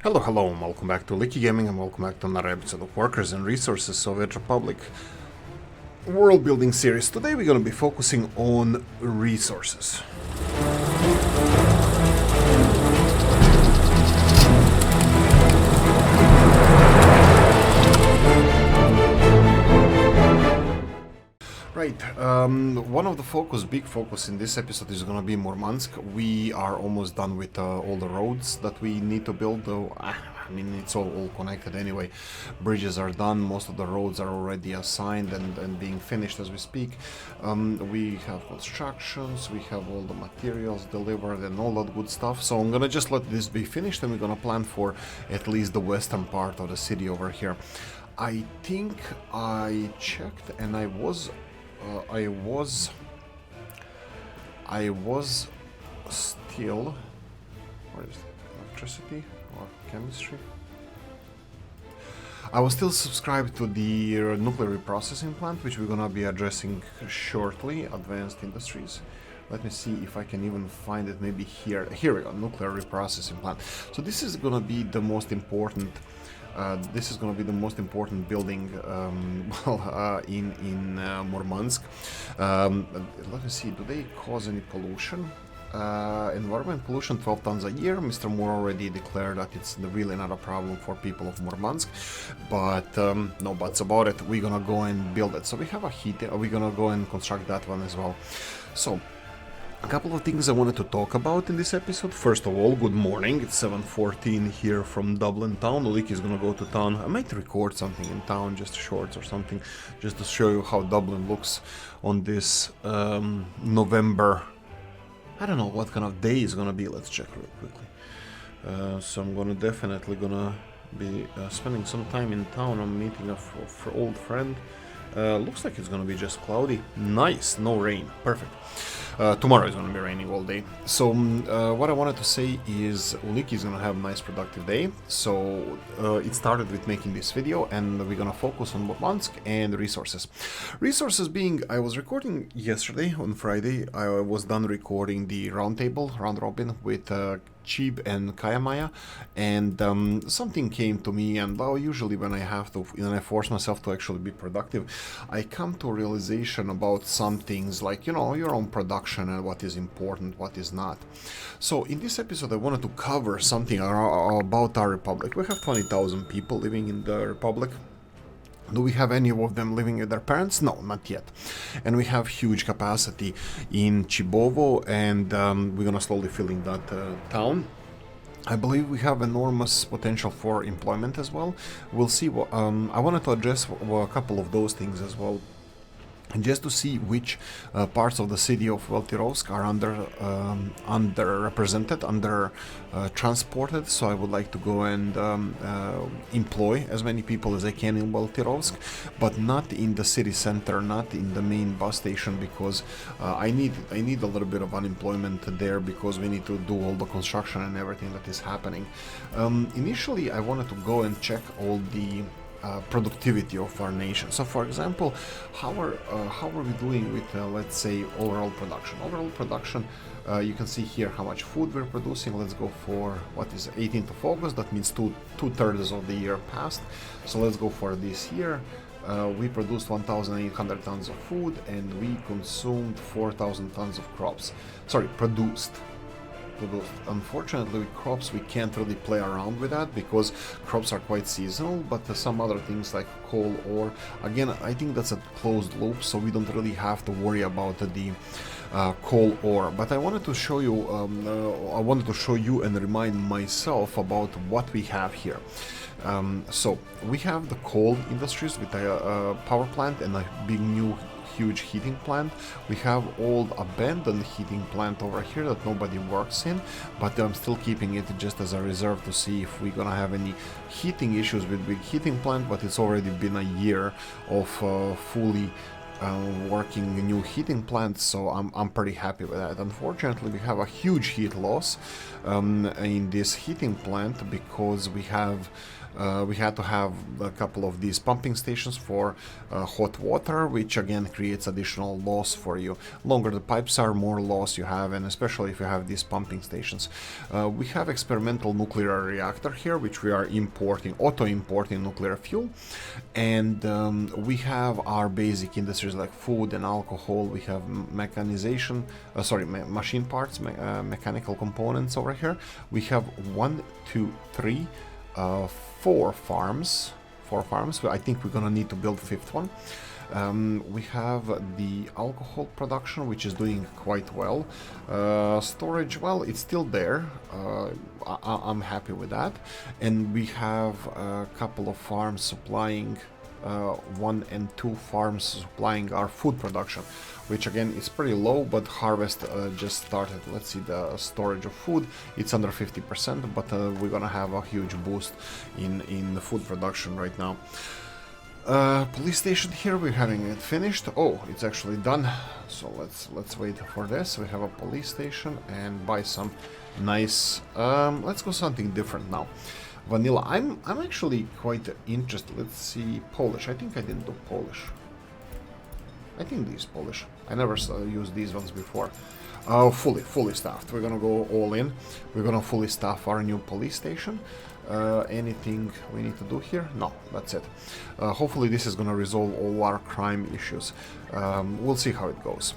Hello, and welcome back to Oolykee Gaming, and welcome back to another episode of Workers and Resources Soviet Republic World Building Series. Today we're going to be focusing on resources. Right, one of the big focus in this episode is going to be Murmansk. We are almost done with all the roads that we need to build, though, I mean, it's all connected anyway. Bridges are done, most of the roads are already assigned and being finished as we speak. We have constructions, we have all the materials delivered and all that good stuff. So I'm going to just let this be finished and we're going to plan for at least the western part of the city over here. I think I checked and I was still, where is it, electricity or chemistry? I was still subscribed to the nuclear reprocessing plant, which we're gonna be addressing shortly, advanced industries. Let me see if I can even find it, maybe here. Here we go, nuclear reprocessing plant. So this is gonna be the most important building in Murmansk. Let me see, do they cause any pollution? Environment pollution 12 tons a year. Mr. Moore already declared that it's really not a problem for people of Murmansk, but no buts about it. We're gonna go and build it. So we have a heat, we're gonna go and construct that one as well. So a couple of things I wanted to talk about in this episode. First of all, good morning. It's 7:14 here from Dublin town. Oolykee is gonna go to town. I might record something in town, just shorts or something, just to show you how Dublin looks on this November. I don't know what kind of day is gonna be. Let's check real quickly. So I'm definitely gonna be spending some time in town. I'm meeting a old friend. Looks like it's gonna be just cloudy. Nice, no rain. Perfect. Tomorrow is going to be raining all day. So what I wanted to say is Oolykee is going to have a nice productive day. So it started with making this video and we're going to focus on Murmansk and resources. Resources being, I was recording yesterday on Friday. I was done recording the round robin with Chib and Kayamaya, and something came to me, and usually when I force myself to actually be productive, I come to a realization about some things like, you know, your own production and what is important, what is not. So in this episode I wanted to cover something about our republic. We have 20,000 people living in the republic. Do we have any of them living with their parents? No, not yet. And we have huge capacity in Chibovo, and we're gonna slowly fill in that town. I believe we have enormous potential for employment as well. We'll see. I wanted to address a couple of those things as well, and just to see which parts of the city of Veltirovsk are underrepresented, transported. So I would like to go and employ as many people as I can in Veltirovsk, but not in the city center, not in the main bus station, because I need a little bit of unemployment there, because we need to do all the construction and everything that is happening. Initially, I wanted to go and check all the productivity of our nation. So for example, how are we doing with let's say overall production? You can see here how much food we're producing. Let's go for what is 18th of August. That means two-thirds of the year passed. So let's go for this year. We produced 1,800 tons of food and we consumed 4,000 tons of crops. Sorry, produced. Unfortunately, with crops we can't really play around with that, because crops are quite seasonal, but some other things like coal, ore, again, I think that's a closed loop, so we don't really have to worry about the coal ore. But I wanted to show you and remind myself about what we have here. So we have the coal industries with a power plant and a big new huge heating plant. We have old abandoned heating plant over here that nobody works in, but I'm still keeping it just as a reserve to see if we're gonna have any heating issues with big heating plant, but it's already been a year of fully working new heating plants, so I'm pretty happy with that. Unfortunately, we have a huge heat loss in this heating plant because we had to have a couple of these pumping stations for hot water, which again creates additional loss for you. Longer the pipes are, more loss you have, and especially if you have these pumping stations. We have experimental nuclear reactor here, which we are importing, auto-importing nuclear fuel, and we have our basic industries like food and alcohol. We have mechanization, machine parts, mechanical components over here. We have 1, 2, 3, 4 farms. I think we're gonna need to build a 5th one. We have the alcohol production, which is doing quite well. Storage, well, it's still there. I'm happy with that. And we have a couple of farms supplying 1 and 2 farms supplying our food production, which again is pretty low, but harvest just started. Let's see the storage of food. It's under 50%, but we're gonna have a huge boost in the food production right now. Police station here, we're having it finished. Oh, it's actually done. So let's wait for this. We have a police station and buy some nice. Let's go something different now. Vanilla. I'm actually quite interested. Let's see, Polish. I think I didn't do Polish. I think these Polish. I never used these ones before. Fully staffed. We're gonna go all in. We're gonna fully staff our new police station. Anything we need to do here? No, that's it. Hopefully this is gonna resolve all our crime issues. We'll see how it goes.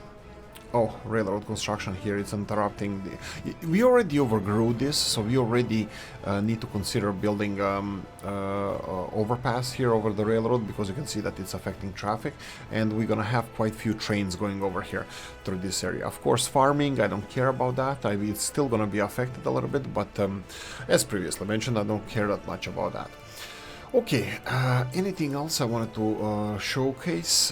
Oh, railroad construction here, it's interrupting. We already overgrew this, so we already need to consider building overpass here over the railroad, because you can see that it's affecting traffic, and we're gonna have quite few trains going over here through this area. Of course, farming, I don't care about that. It's still gonna be affected a little bit, but as previously mentioned, I don't care that much about that. Okay, anything else I wanted to showcase?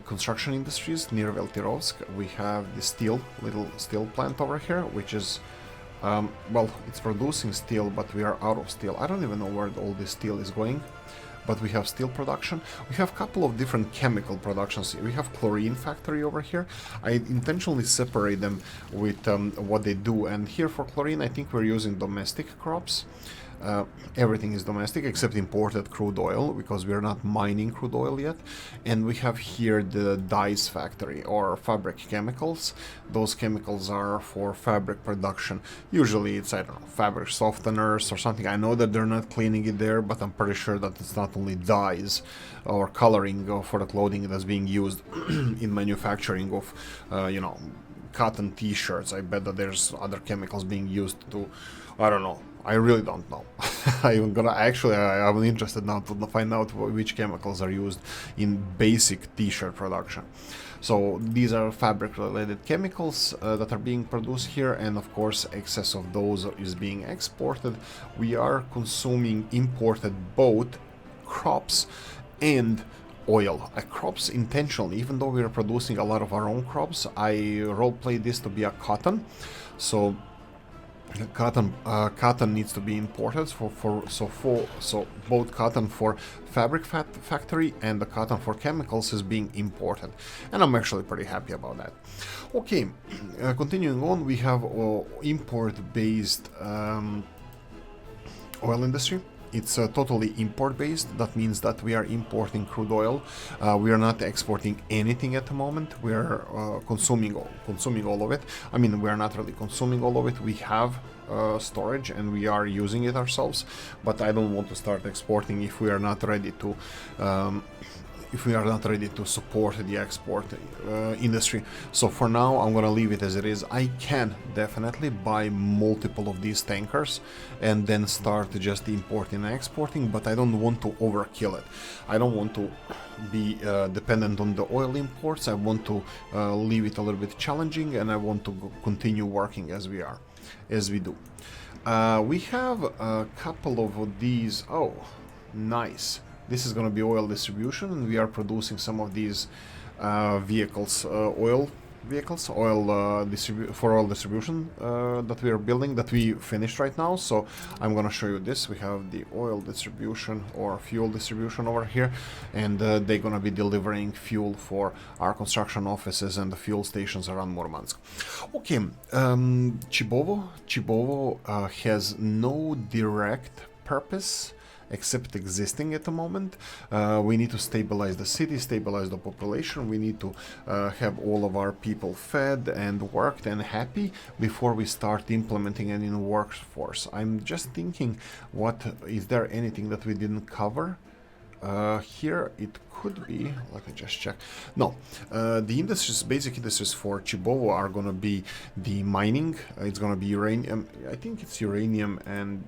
Construction industries near Veltirovsk. We have the little steel plant over here, which is, well, it's producing steel, but we are out of steel. I don't even know where all this steel is going, but we have steel production. We have a couple of different chemical productions. We have chlorine factory over here. I intentionally separate them with what they do, and here for chlorine, I think we're using domestic crops. Everything is domestic except imported crude oil, because we are not mining crude oil yet. And we have here the dyes factory, or fabric chemicals. Those chemicals are for fabric production. Usually it's, I don't know, fabric softeners or something. I know that they're not cleaning it there, but I'm pretty sure that it's not only dyes or coloring for the clothing that's being used in manufacturing of, you know, cotton t-shirts. I bet that there's other chemicals being used to, I don't know. I really don't know. I'm interested now to find out which chemicals are used in basic t-shirt production. So these are fabric related chemicals that are being produced here, and of course excess of those is being exported. We are consuming imported both crops and oil. Crops intentionally, even though we are producing a lot of our own crops. I roleplay this to be a cotton, so cotton needs to be imported so both cotton for fabric factory and the cotton for chemicals is being imported, and I'm actually pretty happy about that. Okay, continuing on, we have import-based oil industry. It's totally import-based. That means that we are importing crude oil. We are not exporting anything at the moment. We are consuming all of it. I mean, we are not really consuming all of it. We have storage and we are using it ourselves. But I don't want to start exporting if we are not ready to. If we are not ready to support the export industry. So for now, I'm gonna leave it as it is. I can definitely buy multiple of these tankers and then start just importing and exporting, but I don't want to overkill it. I don't want to be dependent on the oil imports. I want to leave it a little bit challenging, and I want to continue working as we do. We have a couple of these. Oh, nice. This is going to be oil distribution, and we are producing some of these vehicles, oil vehicles, for oil distribution that we are building, that we finished right now. So I'm gonna show you this. We have the oil distribution or fuel distribution over here, and they're gonna be delivering fuel for our construction offices and the fuel stations around Murmansk. Okay, Chibovo has no direct purpose except existing at the moment. We need to stabilize the city, stabilize the population. We need to have all of our people fed and worked and happy before we start implementing any new workforce. I'm just thinking, is there anything that we didn't cover? Here it could be, let me just check. No, the industries, basic industries for Chibovo are gonna be the mining. It's gonna be uranium. I think it's uranium and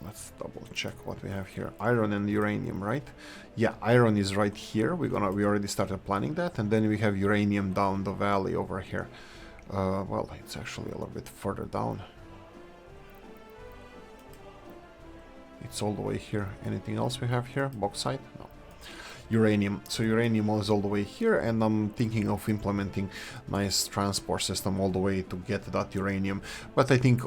let's double check what we have here. Iron and uranium, right? Yeah, iron is right here. We already started planning that, and then we have uranium down the valley over here. Well, it's actually a little bit further down. It's all the way here. Anything else we have here? Bauxite? No. Uranium. So uranium is all the way here, and I'm thinking of implementing nice transport system all the way to get that uranium. But I think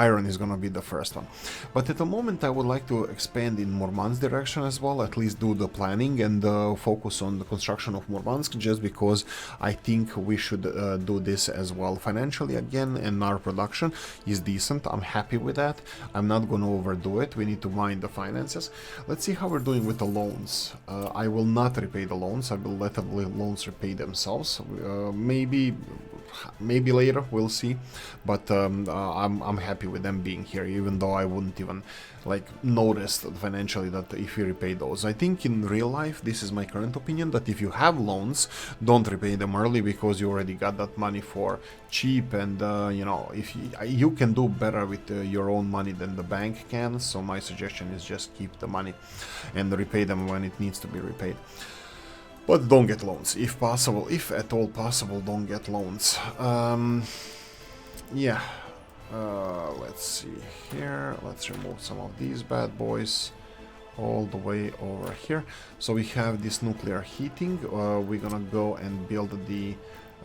iron is gonna be the first one. But at the moment I would like to expand in Murmansk direction as well, at least do the planning and focus on the construction of Murmansk, just because I think we should do this as well financially again, and our production is decent. I'm happy with that. I'm not gonna overdo it. We need to mind the finances. Let's see how we're doing with the loans. I will not repay the loans. I will let the loans repay themselves. Maybe later, we'll see. But I'm happy with them being here, even though I wouldn't even notice financially that if you repay those. I think in real life, this is my current opinion, that if you have loans, don't repay them early, because you already got that money for cheap, and if you can do better with your own money than the bank can. So my suggestion is just keep the money and repay them when it needs to be repaid. But don't get loans, if possible. If at all possible, don't get loans. Yeah. Let's see here. Let's remove some of these bad boys all the way over here. So we have this nuclear heating. We're gonna go and build the...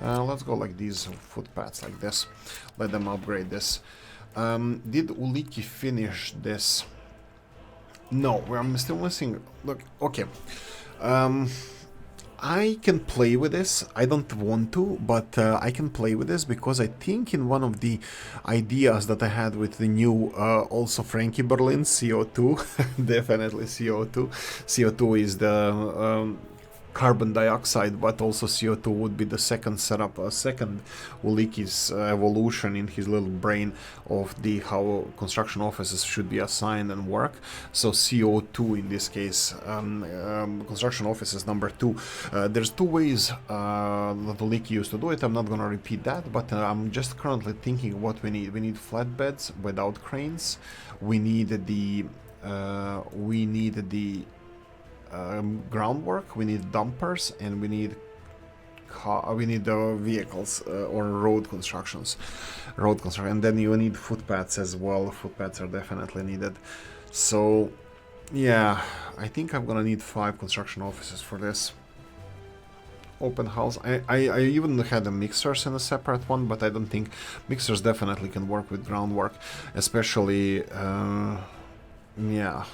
let's go like these footpaths like this. Let them upgrade this. Did Oolykee finish this? No, I'm still missing... Look, okay. I can play with this. I don't want to, but I can play with this, because I think in one of the ideas that I had with the new also Frankie Berlin CO2, definitely CO2. CO2 is the carbon dioxide, but also CO2 would be the second setup, second Oolykee's evolution in his little brain of how construction offices should be assigned and work. So CO2 in this case, construction offices number 2. There's 2 ways that Oolykee used to do it. I'm not gonna repeat that, but I'm just currently thinking what we need. We need flatbeds without cranes. We need the groundwork, we need dumpers, and we need vehicles or road construction, and then you need footpaths as well. Footpaths are definitely needed. So yeah, I think I'm gonna need 5 construction offices for this. Open house. I even had the mixers in a separate one, but I don't think mixers definitely can work with groundwork, especially yeah,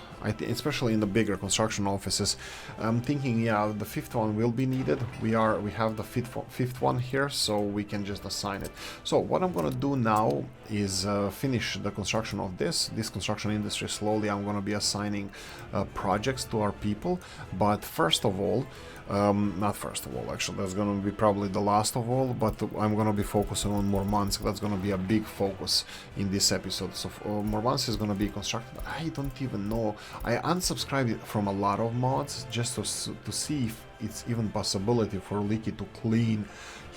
especially in the bigger construction offices. I'm thinking, yeah, the 5th one will be needed. We have the fifth one here, so we can just assign it. So what I'm gonna do now is finish the construction of this construction industry slowly. I'm gonna be assigning projects to our people, but first of all, not first of all, actually, that's gonna be probably the last of all, but I'm gonna be focusing on Murmansk. That's gonna be a big focus in this episode. So Murmansk is gonna be constructed. I don't even know. I unsubscribed from a lot of mods just to see if it's even possibility for Oolykee to clean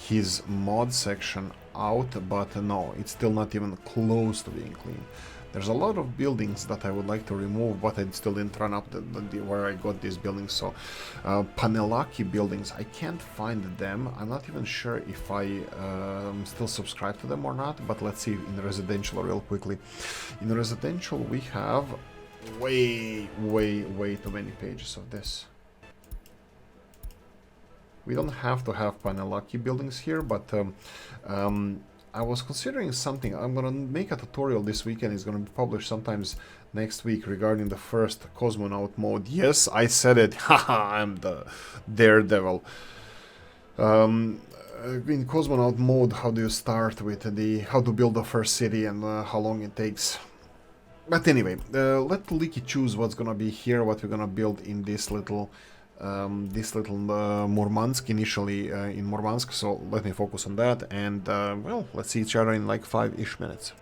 his mod section out, but no, it's still not even close to being clean. There's a lot of buildings that I would like to remove, but I still didn't run up where I got these buildings. So Panelaki buildings, I can't find them. I'm not even sure if I still subscribe to them or not, but let's see in residential real quickly. In residential we have way too many pages of this. We don't have to have Oolykee buildings here, but I was considering something. I'm gonna make a tutorial this weekend. It's gonna be published sometimes next week regarding the first cosmonaut mode. Yes, I said it. Haha, I'm the daredevil. In cosmonaut mode, how do you start with how to build the first city and how long it takes? But anyway, let Oolykee choose what's gonna be here, what we're gonna build in this little Murmansk, initially in Murmansk. So let me focus on that, and well, let's see each other in like 5-ish minutes.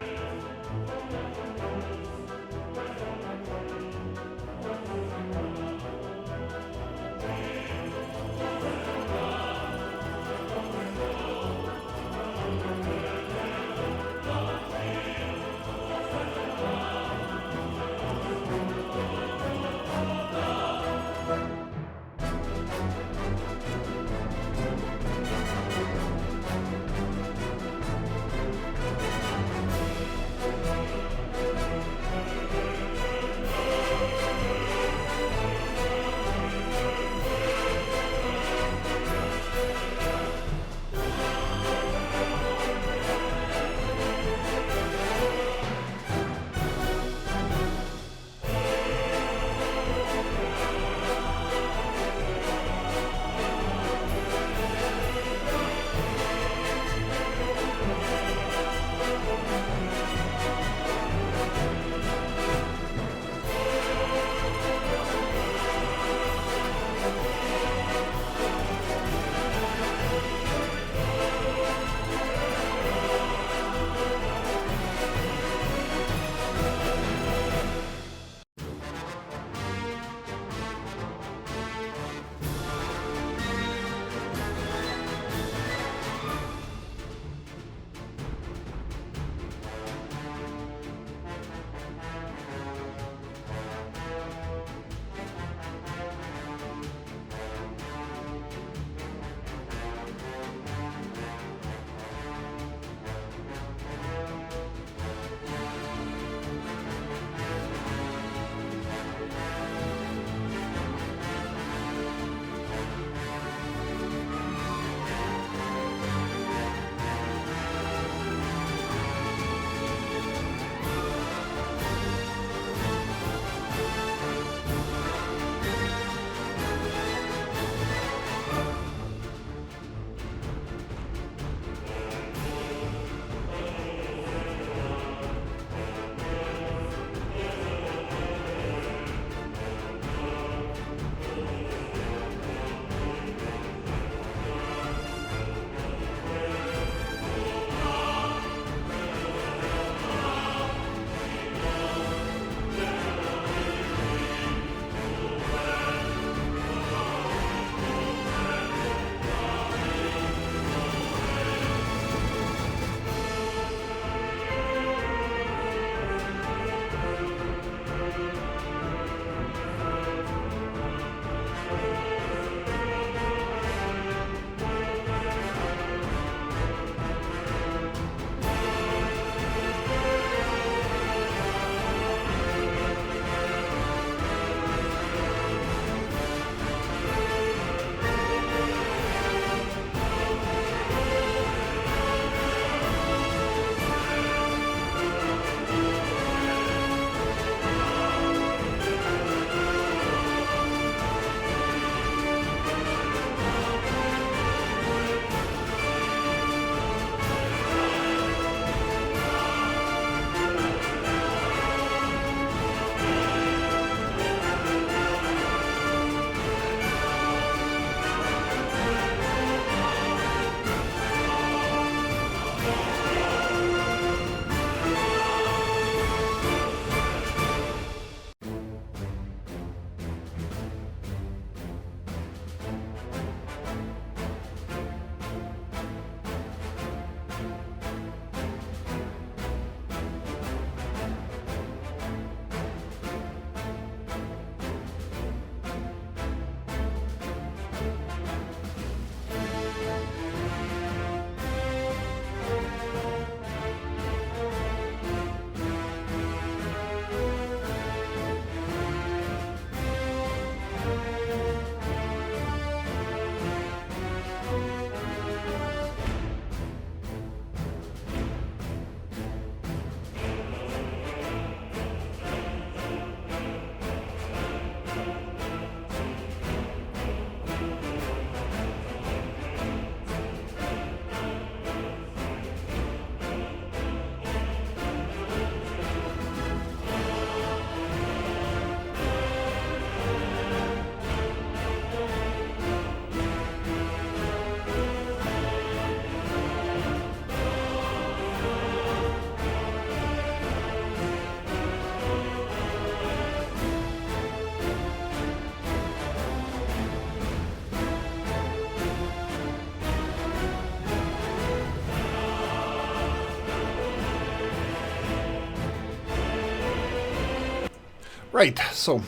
Right, so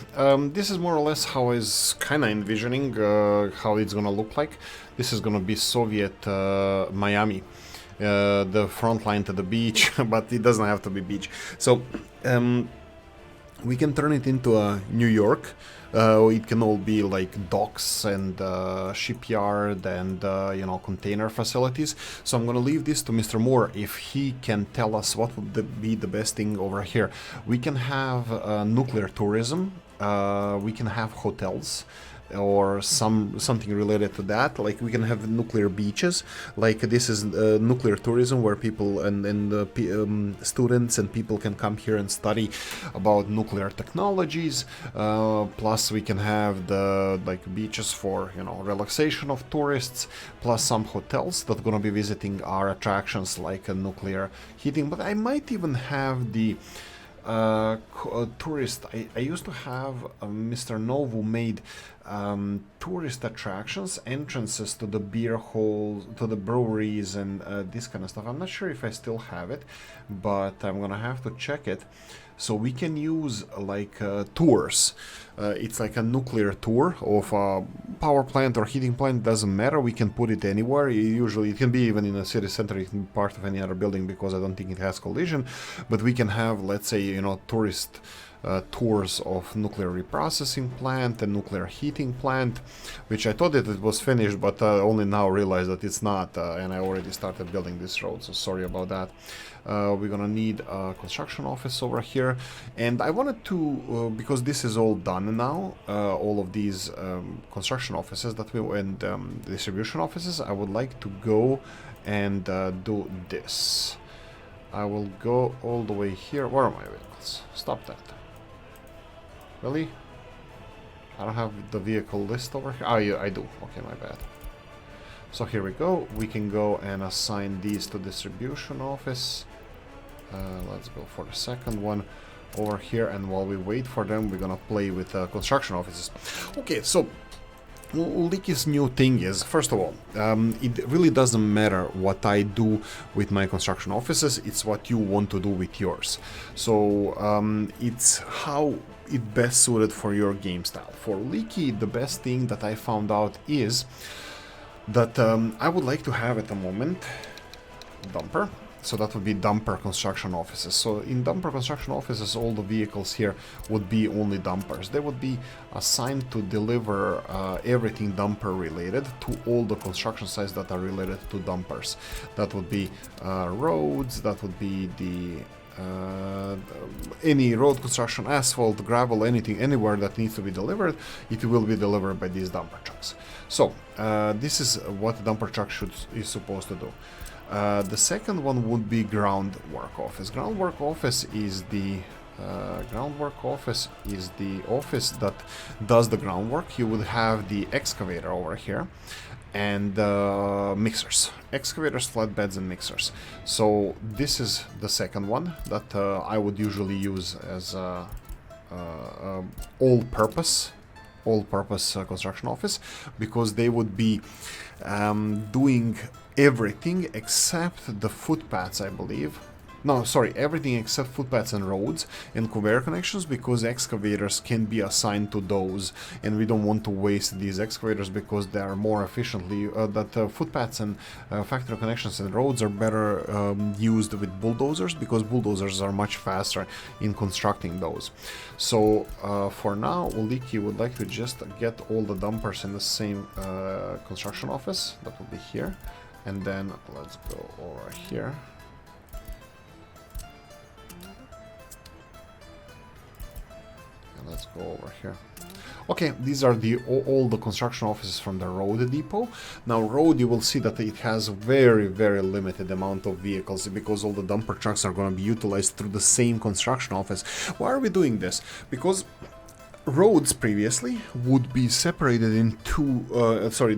this is more or less how I was kind of envisioning how it's gonna look like. This is gonna be Soviet Miami, the front line to the beach, but it doesn't have to be beach. So we can turn it into a New York. It can all be like docks and shipyard and container facilities. So I'm gonna leave this to Mr. Moore if he can tell us what would be the best thing over here. We can have nuclear tourism. We can have hotels or something related to that. Like we can have nuclear beaches. Like this is nuclear tourism where people and students and people can come here and study about nuclear technologies. Plus we can have the beaches for relaxation of tourists. Plus some hotels that are gonna be visiting our attractions like nuclear heating. But I might even have the tourist. I used to have Mr. Novu made tourist attractions, entrances to the beer halls, to the breweries, and this kind of stuff. I'm not sure if I still have it, but I'm gonna have to check it. So we can use like tours. It's like a nuclear tour of a power plant or heating plant, doesn't matter. We can put it anywhere. Usually it can be even in a city center, it can be part of any other building because I don't think it has collision. But we can have, let's say, tourist tours of nuclear reprocessing plant and nuclear heating plant, which I thought that it was finished, but only now realized that it's not, and I already started building this road, so sorry about that. We're gonna need a construction office over here, and I wanted to, because this is all done now, all of these construction offices that we and distribution offices, I would like to go and do this. I will go all the way here. Where are my vehicles? Stop that. Really? I don't have the vehicle list over here. Oh, yeah, I do. Okay, my bad. So here we go. We can go and assign these to distribution office. Let's go for the second one over here. And while we wait for them, we're gonna play with construction offices. Okay, so Oolykee's new thing is, first of all, it really doesn't matter what I do with my construction offices, it's what you want to do with yours. So it's how it best suited for your game style. For Oolykee, the best thing that I found out is that I would like to have at the moment dumper. So that would be dumper construction offices. So in dumper construction offices, all the vehicles here would be only dumpers. They would be assigned to deliver everything dumper related to all the construction sites that are related to dumpers. That would be roads, that would be the any road construction, asphalt, gravel, anything, anywhere that needs to be delivered, it will be delivered by these dumper trucks. So this is what the dumper truck is supposed to do. The second one would be groundwork office. Groundwork office is the office that does the groundwork. You would have the excavator over here and mixers, excavators, flatbeds, and mixers. So this is the second one that I would usually use as all-purpose construction office, because they would be doing everything except the footpaths, I believe. No, sorry, everything except footpaths and roads and conveyor connections, because excavators can be assigned to those, and we don't want to waste these excavators because they are more efficiently, footpaths and factory connections and roads are better used with bulldozers, because bulldozers are much faster in constructing those. So for now, Oolykee would like to just get all the dumpers in the same construction office. That will be here, and then let's go over here. Let's go over here. Okay, these are all the construction offices from the road depot. Now road, you will see that it has very limited amount of vehicles, because all the dumper trucks are going to be utilized through the same construction office. Why are we doing this? Because roads previously would be separated in two,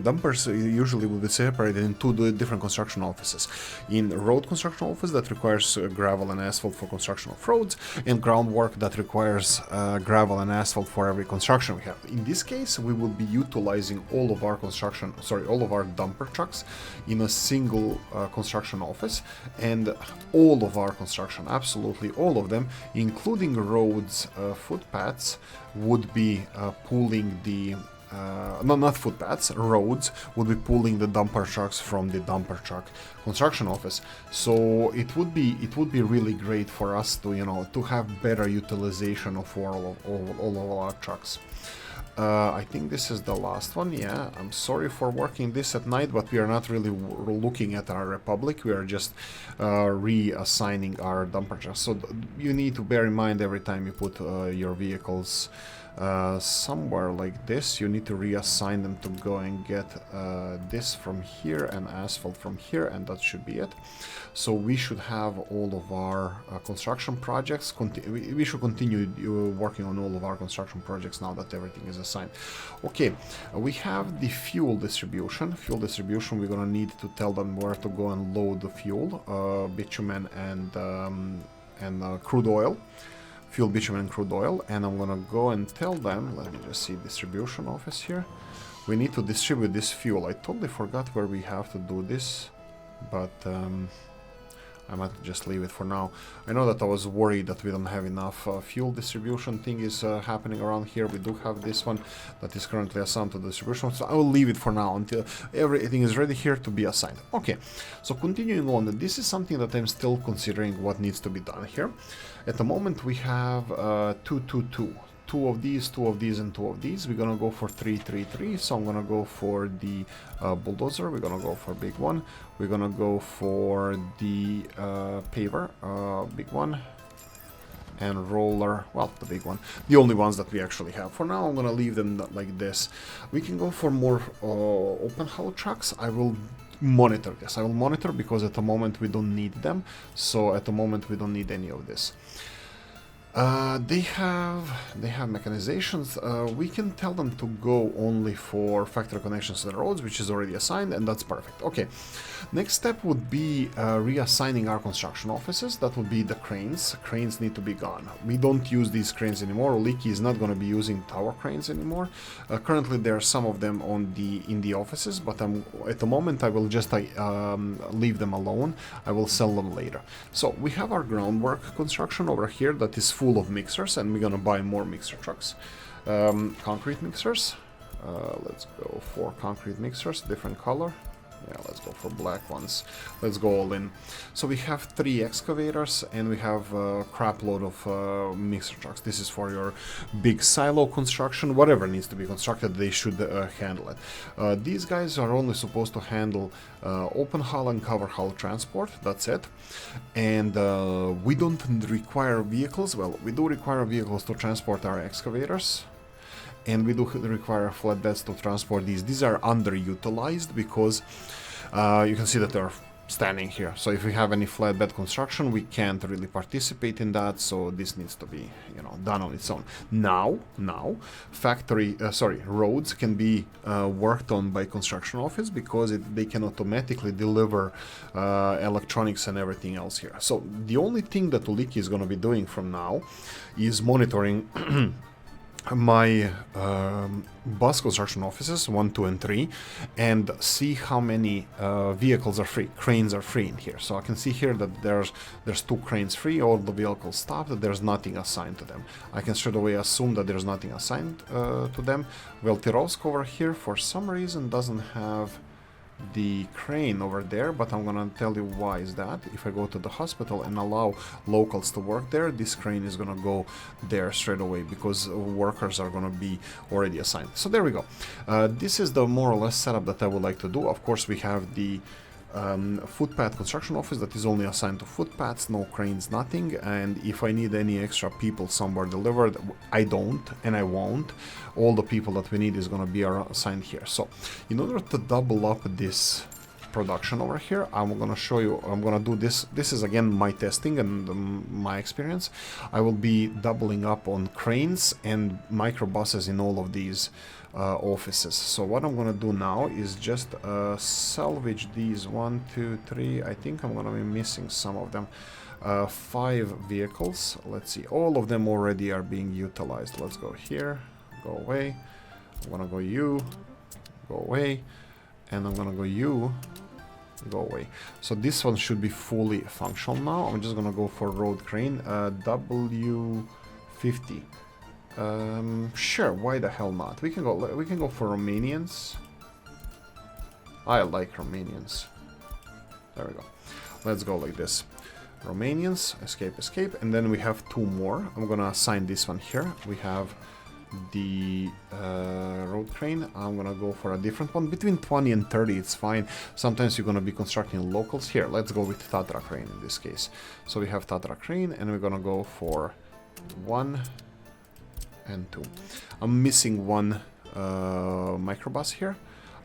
dumpers usually would be separated in two different construction offices. In road construction office that requires gravel and asphalt for construction of roads, and groundwork that requires gravel and asphalt for every construction we have. In this case, we will be utilizing all of our dumper trucks in a single construction office, and all of our construction, absolutely all of them, including roads, footpaths, would be pulling the not footpaths, roads would be pulling the dumper trucks from the dumper truck construction office. So it would be really great for us to to have better utilization of all of our trucks. I think this is the last one. Yeah, I'm sorry for working this at night, but we are not really looking at our republic. We are just reassigning our dumper trucks. So you need to bear in mind every time you put your vehicles somewhere like this, you need to reassign them to go and get this from here and asphalt from here, and that should be it. So we should have all of our construction projects. We should continue working on all of our construction projects now that everything is assigned. Okay, we have the fuel distribution. Fuel distribution, we're gonna need to tell them where to go and load the fuel, bitumen and crude oil. Fuel, bitumen, and crude oil, and I'm gonna go and tell them, let me just see distribution office here. We need to distribute this fuel. I totally forgot where we have to do this, but I might just leave it for now. I know that I was worried that we don't have enough fuel distribution thing is happening around here. We do have this one that is currently assigned to distribution, so I will leave it for now until everything is ready here to be assigned. Okay, so continuing on, this is something that I'm still considering what needs to be done here. At the moment we have 2 of these, 2 of these, and 2 of these. We're gonna go for 3, 3, 3. So I'm gonna go for the bulldozer. We're gonna go for big one. We're gonna go for the paver, big one, and roller, well, the big one. The only ones that we actually have. For now, I'm gonna leave them like this. We can go for more open hull trucks. I will monitor this. I will monitor because at the moment we don't need them. So at the moment we don't need any of this. They have mechanizations. We can tell them to go only for factory connections to the roads, which is already assigned, and that's perfect. Okay, next step would be reassigning our construction offices. That would be the cranes. Cranes need to be gone. We don't use these cranes anymore. Oolykee is not going to be using tower cranes anymore. Currently there are some of them in the offices, but at the moment I will just leave them alone. I will sell them later. So we have our groundwork construction over here that is full of mixers, and we're gonna buy more mixer trucks. Concrete mixers. Let's go for concrete mixers, different color. Yeah, let's go for black ones. Let's go all in. So we have 3 excavators, and we have a crap load of mixer trucks. This is for your big silo construction. Whatever needs to be constructed, they should handle it. These guys are only supposed to handle open hull and cover hull transport. That's it. And we don't require vehicles. Well, we do require vehicles to transport our excavators. And we do require flatbeds to transport these. These are underutilized because you can see that they're standing here. So if we have any flatbed construction, we can't really participate in that. So this needs to be, done on its own. Now, roads can be worked on by construction office because they can automatically deliver electronics and everything else here. So the only thing that Oolykee is going to be doing from now is monitoring my bus construction offices 1, 2, and 3, and see how many vehicles are free, cranes are free in here. So I can see here that there's 2 cranes free, all the vehicles stopped, that there's nothing assigned to them. I can straight away assume that there's nothing assigned to them. Well, Tirovsk over here for some reason doesn't have the crane over there, but I'm gonna tell you why is that. If I go to the hospital and allow locals to work there, this crane is gonna go there straight away because workers are gonna be already assigned. So there we go. This is the more or less setup that I would like to do. Of course, we have the footpath construction office that is only assigned to footpaths, no cranes, nothing. And if I need any extra people somewhere delivered, I don't and I won't. All the people that we need is going to be assigned here. So in order to double up this production over here. I'm gonna show you, I'm gonna do this. This is again my testing and my experience. I will be doubling up on cranes and microbuses in all of these offices. So what I'm gonna do now is just salvage these 1, 2, 3. I think I'm gonna be missing some of them. 5 vehicles. Let's see, all of them already are being utilized. Let's go here, go away. I'm gonna go you, go away, and I'm gonna go you, go away. So this one should be fully functional now. I'm just gonna go for road crane, W50. Sure, why the hell not? We can go for Romanians. I like Romanians. There we go. Let's go like this. Romanians, escape, escape, and then we have 2 more. I'm gonna assign this one here. We have the road crane. I'm gonna go for a different one. Between 20 and 30, it's fine. Sometimes you're gonna be constructing locals. Here, let's go with Tatra crane in this case. So we have Tatra crane, and we're gonna go for 1 and 2. I'm missing 1 microbus here.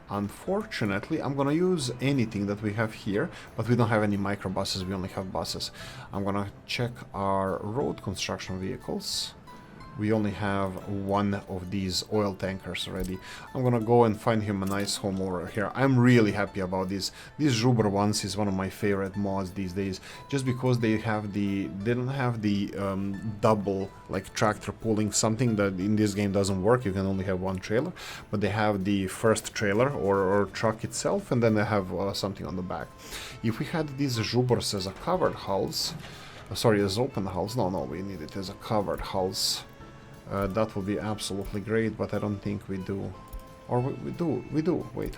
Unfortunately, I'm gonna use anything that we have here, but we don't have any microbuses, we only have buses. I'm gonna check our road construction vehicles. We only have 1 of these oil tankers already. I'm gonna go and find him a nice home over here. I'm really happy about this. These Zuber ones is one of my favorite mods these days, just because they don't have the double like tractor pulling, something that in this game doesn't work. You can only have 1 trailer, but they have the first trailer or truck itself, and then they have something on the back. If we had these Zubers as a covered hulls, sorry, as open hulls, no, we need it as a covered hulls. That would be absolutely great, but I don't think we do. Or we do, wait.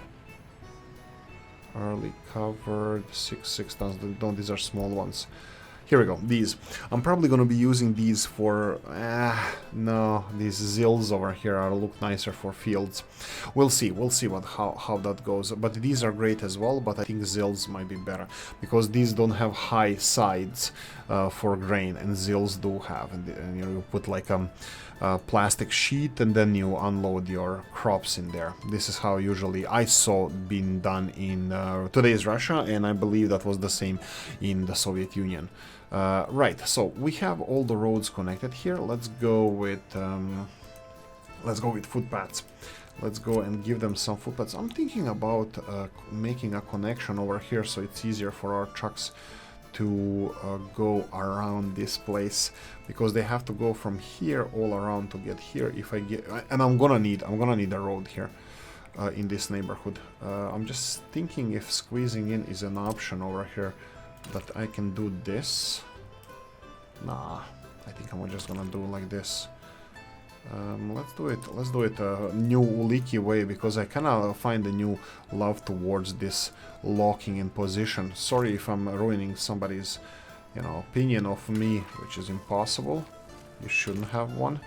Early covered, 6 tons, no, these are small ones. Here we go, these. I'm probably gonna be using these for, no, these zills over here are look nicer for fields. We'll see how that goes. But these are great as well, but I think zills might be better, because these don't have high sides for grain, and zills do have. And you know, you put like a plastic sheet, and then you unload your crops in there. This is how usually I saw being done in today's Russia, and I believe that was the same in the Soviet Union. Right, so we have all the roads connected here. Let's go with footpaths. Let's go and give them some footpaths. I'm thinking about making a connection over here, so it's easier for our trucks to go around this place, because they have to go from here all around to get here. If I get, and I'm gonna need a road here in this neighborhood. I'm just thinking if squeezing in is an option over here, that I can do this. Nah, I think I'm just gonna do like this. Let's do it new Oolykee way, because I kinda find a new love towards this locking in position. Sorry if I'm ruining somebody's, you know, opinion of me, which is impossible. You shouldn't have one.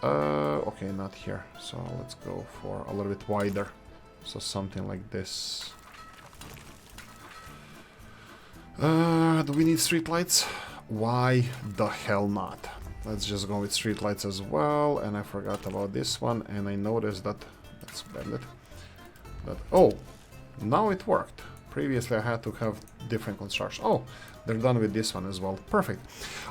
Okay, not here. So let's go for a little bit wider. So something like this. Do we need streetlights? Why the hell not? Let's just go with streetlights as well. And I forgot about this one, and I noticed that, let's bend it, that, oh, now it worked. Previously I had to have different construction. Oh, they're done with this one as well. Perfect.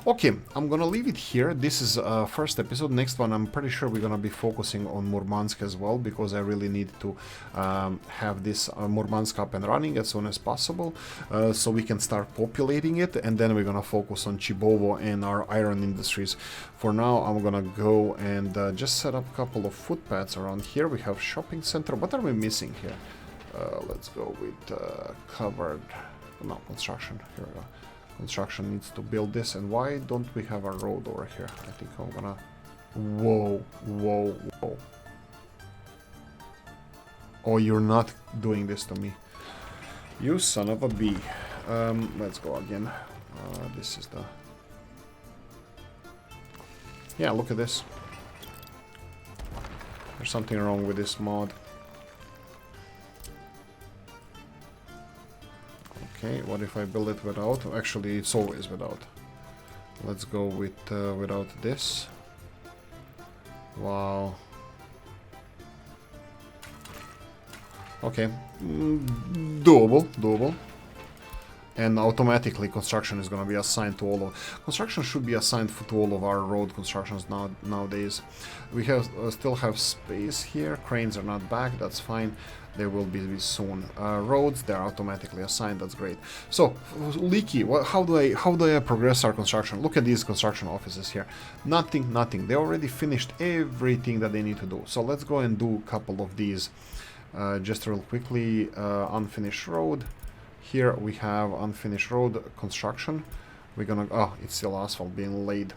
Okay, I'm gonna leave it here. This is first episode. Next one, I'm pretty sure we're gonna be focusing on Murmansk as well, because I really need to have this Murmansk up and running as soon as possible, so we can start populating it, and then we're gonna focus on Chibovo and our iron industries. For now, I'm gonna go and just set up a couple of footpaths around here. We have shopping center. What are we missing here? Let's go with covered, no, construction. Here we go. Construction needs to build this. And why don't we have a road over here? I think I'm gonna, whoa. Oh, you're not doing this to me, you son of a bee. Let's go again. This is the, yeah, look at this. There's something wrong with this mod. Okay, what if I build it without? Actually, it's always without. Let's go with without this. Wow. Okay, doable. And automatically construction is going to be assigned to all of... Construction should be assigned to all of our road constructions nowadays. We have still have space here. Cranes are not back, that's fine. They will be soon. Roads, they're automatically assigned, that's great. So, Oolykee, how do I progress our construction? Look at these construction offices here. Nothing. They already finished everything that they need to do. So let's go and do a couple of these. Just real quickly, unfinished road. Here we have unfinished road construction. We're gonna... Oh, it's still asphalt being laid.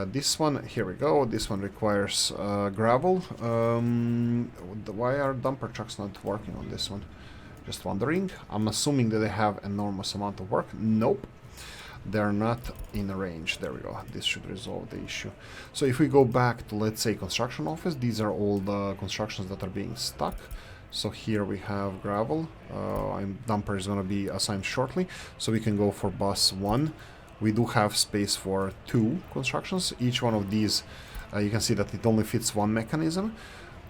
This one, here we go. This one requires gravel. Why are dumper trucks not working on this one? Just wondering. I'm assuming that they have enormous amount of work. Nope. They're not in range. There we go. This should resolve the issue. So if we go back to, let's say, construction office, these are all the constructions that are being stuck. So here we have gravel. Dumper is going to be assigned shortly, so we can go for bus 1. We do have space for 2 constructions. Each one of these, you can see that it only fits 1 mechanism,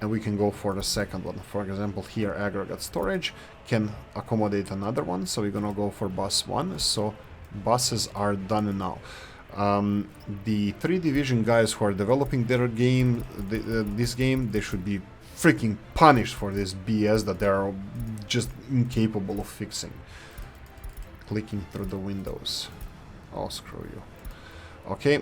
and we can go for the second one. For example, here aggregate storage can accommodate another one, so we're going to go for bus 1. So buses are done now. The 3 division guys who are developing their game, this game, they should be freaking punished for this BS that they're just incapable of fixing. Clicking through the windows. Oh, screw you. Okay,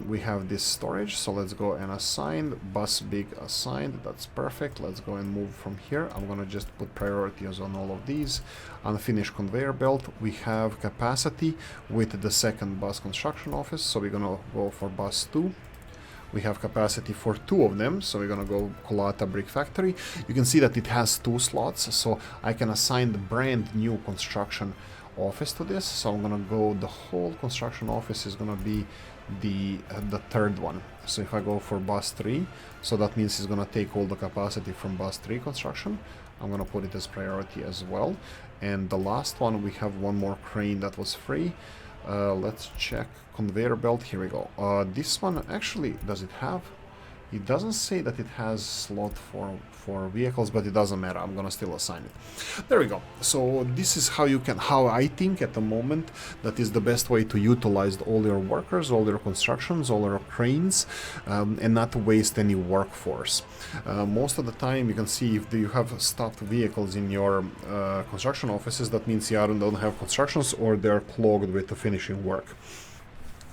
we have this storage, so let's go and assign. Bus big assigned, that's perfect. Let's go and move from here. I'm gonna just put priorities on all of these. Unfinished conveyor belt, we have capacity with the second bus construction office, so we're gonna go for bus 2. We have capacity for 2 of them, so we're gonna go Kolata Brick Factory. You can see that it has 2 slots, so I can assign the brand new construction office to this. So I'm gonna go, the whole construction office is gonna be the third one. So if I go for bus 3, so that means it's gonna take all the capacity from bus 3 construction. I'm gonna put it as priority as well. And the last one, we have one more crane that was free. Let's check conveyor belt. Here we go. This one actually, does it have? It doesn't say that it has slot for vehicles, but it doesn't matter. I'm gonna still assign it. There we go. So this is how I think at the moment that is the best way to utilize all your workers, all your constructions, all your cranes, and not to waste any workforce. Most of the time, you can see if you have stopped vehicles in your construction offices, that means you don't have constructions or they're clogged with the finishing work.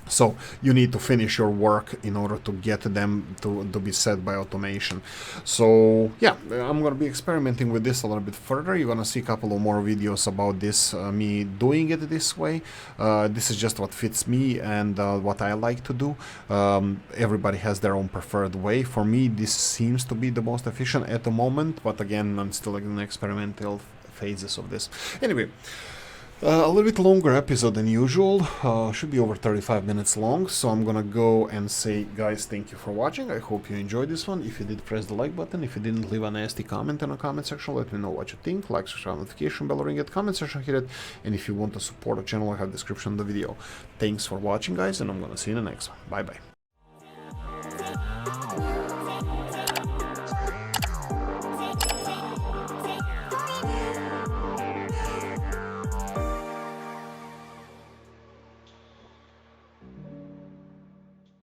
So you need to finish your work in order to get them to be set by automation. So yeah, I'm going to be experimenting with this a little bit further. You're going to see a couple of more videos about this, me doing it this way. This is just what fits me and what I like to do. Everybody has their own preferred way. For me, this seems to be the most efficient at the moment, but again, I'm still in the experimental phases of this. Anyway, a little bit longer episode than usual, should be over 35 minutes long, so I'm gonna go and say, guys, thank you for watching. I hope you enjoyed this one. If you did, press the like button. If you didn't, leave a nasty comment in the comment section. Let me know what you think. Like, subscribe, notification bell, ring it, comment section, hit it. And if you want to support the channel, I have description of the video. Thanks for watching, guys, and I'm gonna see you in the next one. Bye bye.